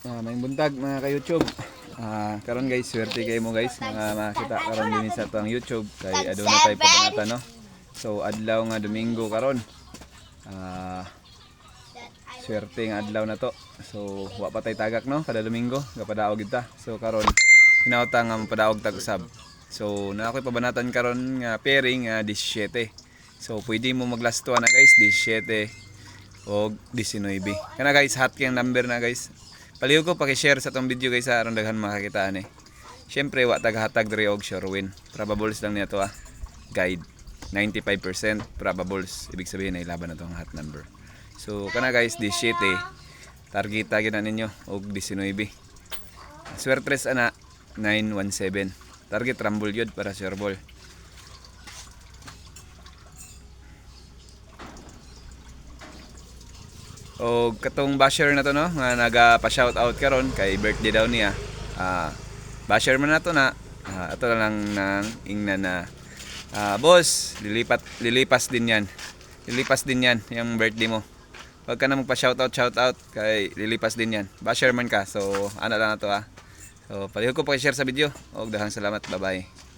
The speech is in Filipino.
May buntag mga ka-YouTube. Karon guys, swerte kayo mo guys mga makita karon din sa tuang YouTube kay aduna tay pabanata no. So adlaw nga Domingo karon. Swerte nga adlaw na to. So wa pa tay tagak no kada Domingo, gapadaog kita. So karon hinawta nga mapadaog tag usab. So na ako'y pabanatan karon nga pairing 17. So pwede mo maglasto na guys 17 o 19. Kana guys, hot kang number na guys. Paliw ko paki-share sa tong video guys aron daghan makakitaan eh. Syempre wa tagahatag diri og sure win. Probables lang niya to Guide 95% probables. Ibig sabihin ay laban na tong hot number. So kana guys 17 targeta gyud na ninyo og 19. Swertres ana 917. Target rumble yun para sure ball. O katong basher na to no nga naga-pa-shoutout karon kay birthday daw niya. Basher man nato na ato lang nang ingna na boss, lilipas din yan. Lilipas din yan yung birthday mo. Wag ka na magpa-shoutout kay lilipas din yan. Basher man ka. So ano lang na to So palihog ko pa share sa video. Og daghang salamat. Bye-bye.